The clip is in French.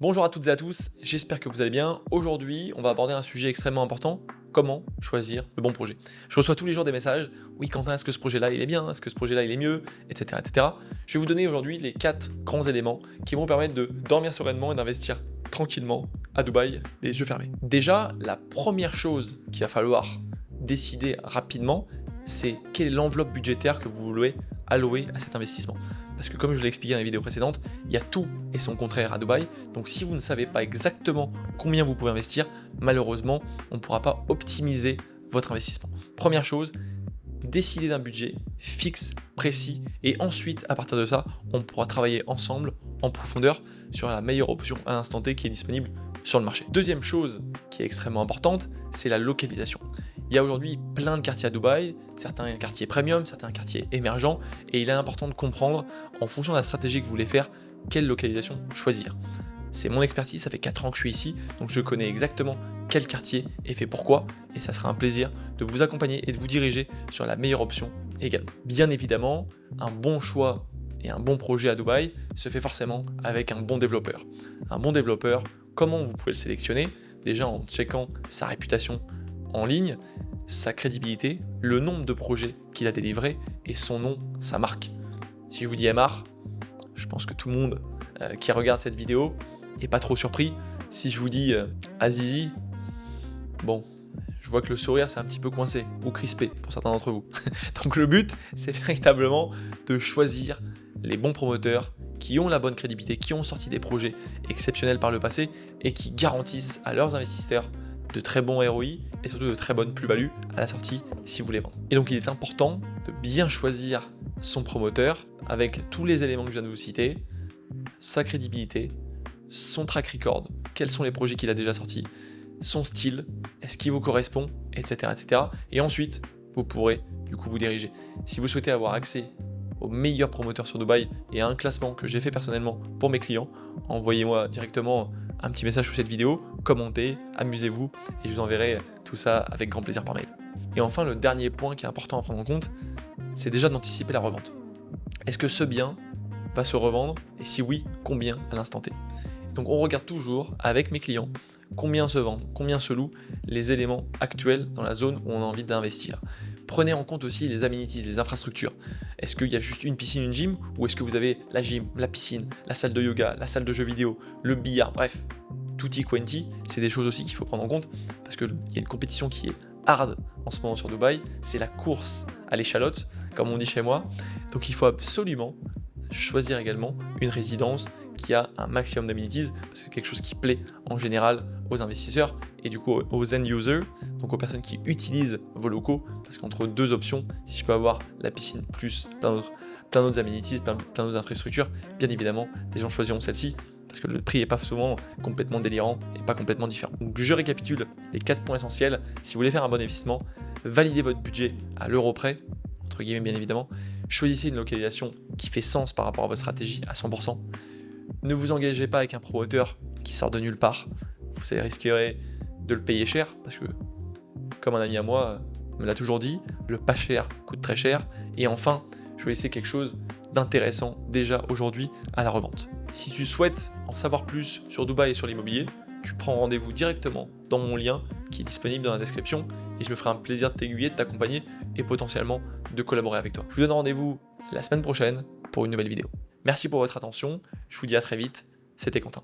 Bonjour à toutes et à tous, j'espère que vous allez bien. Aujourd'hui, on va aborder un sujet extrêmement important, comment choisir le bon projet. Je reçois tous les jours des messages, oui Quentin, est-ce que ce projet-là il est bien, est-ce que ce projet-là il est mieux, etc., etc. Je vais vous donner aujourd'hui les 4 grands éléments qui vont vous permettre de dormir sereinement et d'investir tranquillement à Dubaï, les yeux fermés. Déjà, la première chose qu'il va falloir décider rapidement, c'est quelle est l'enveloppe budgétaire que vous voulez allouer à cet investissement. Parce que comme je l'ai expliqué dans les vidéos précédentes, il y a tout et son contraire à Dubaï. Donc si vous ne savez pas exactement combien vous pouvez investir, malheureusement, on ne pourra pas optimiser votre investissement. Première chose, décidez d'un budget fixe, précis, et ensuite, à partir de ça, on pourra travailler ensemble, en profondeur, sur la meilleure option à l'instant T qui est disponible sur le marché. Deuxième chose qui est extrêmement importante, c'est la localisation. Il y a aujourd'hui plein de quartiers à Dubaï, certains quartiers premium, certains quartiers émergents, et il est important de comprendre, en fonction de la stratégie que vous voulez faire, quelle localisation choisir. C'est mon expertise, ça fait 4 ans que je suis ici, donc je connais exactement quel quartier est fait pourquoi, et ça sera un plaisir de vous accompagner et de vous diriger sur la meilleure option également. Bien évidemment, un bon choix et un bon projet à Dubaï se fait forcément avec un bon développeur. Un bon développeur, comment vous pouvez le sélectionner? Déjà en checkant sa réputation en ligne, sa crédibilité, le nombre de projets qu'il a délivrés et son nom, sa marque. Si je vous dis MR, je pense que tout le monde qui regarde cette vidéo est pas trop surpris. Si je vous dis Azizi, bon, je vois que le sourire c'est un petit peu coincé ou crispé pour certains d'entre vous. Donc le but, c'est véritablement de choisir les bons promoteurs qui ont la bonne crédibilité, qui ont sorti des projets exceptionnels par le passé et qui garantissent à leurs investisseurs de très bons ROI et surtout de très bonnes plus-values à la sortie si vous les vendez. Et donc il est important de bien choisir son promoteur avec tous les éléments que je viens de vous citer, sa crédibilité, son track record, quels sont les projets qu'il a déjà sortis, son style, est-ce qu'il vous correspond, etc., etc. Et ensuite, vous pourrez du coup vous diriger. Si vous souhaitez avoir accès aux meilleurs promoteurs sur Dubaï et à un classement que j'ai fait personnellement pour mes clients, envoyez-moi directement un petit message sous cette vidéo, commentez, amusez-vous et je vous enverrai tout ça avec grand plaisir par mail. Et enfin, le dernier point qui est important à prendre en compte, c'est déjà d'anticiper la revente. Est-ce que ce bien va se revendre et si oui, combien à l'instant T? Donc on regarde toujours avec mes clients combien se vendent, combien se louent les éléments actuels dans la zone où on a envie d'investir. Prenez en compte aussi les amenities, les infrastructures. Est-ce qu'il y a juste une piscine, une gym, ou est-ce que vous avez la gym, la piscine, la salle de yoga, la salle de jeux vidéo, le billard, bref, tutti quanti, c'est des choses aussi qu'il faut prendre en compte parce qu'il y a une compétition qui est hard en ce moment sur Dubaï, c'est la course à l'échalote, comme on dit chez moi. Donc il faut absolument choisir également une résidence qui a un maximum d'amenities, parce que c'est quelque chose qui plaît en général aux investisseurs et du coup aux end users, donc aux personnes qui utilisent vos locaux, parce qu'entre deux options, si je peux avoir la piscine plus plein d'autres amenities, plein d'autres infrastructures, bien évidemment, les gens choisiront celle-ci, parce que le prix n'est pas souvent complètement délirant et pas complètement différent. Donc je récapitule les 4 points essentiels. Si vous voulez faire un bon investissement, validez votre budget à l'euro près, entre guillemets bien évidemment, choisissez une localisation qui fait sens par rapport à votre stratégie à 100%. Ne vous engagez pas avec un promoteur qui sort de nulle part. Vous risquerez de le payer cher parce que, comme un ami à moi me l'a toujours dit, le pas cher coûte très cher. Et enfin, choisissez quelque chose d'intéressant déjà aujourd'hui à la revente. Si tu souhaites en savoir plus sur Dubaï et sur l'immobilier, tu prends rendez-vous directement dans mon lien qui est disponible dans la description et je me ferai un plaisir de t'aiguiller, de t'accompagner et potentiellement de collaborer avec toi. Je vous donne rendez-vous la semaine prochaine pour une nouvelle vidéo. Merci pour votre attention, je vous dis à très vite, c'était Quentin.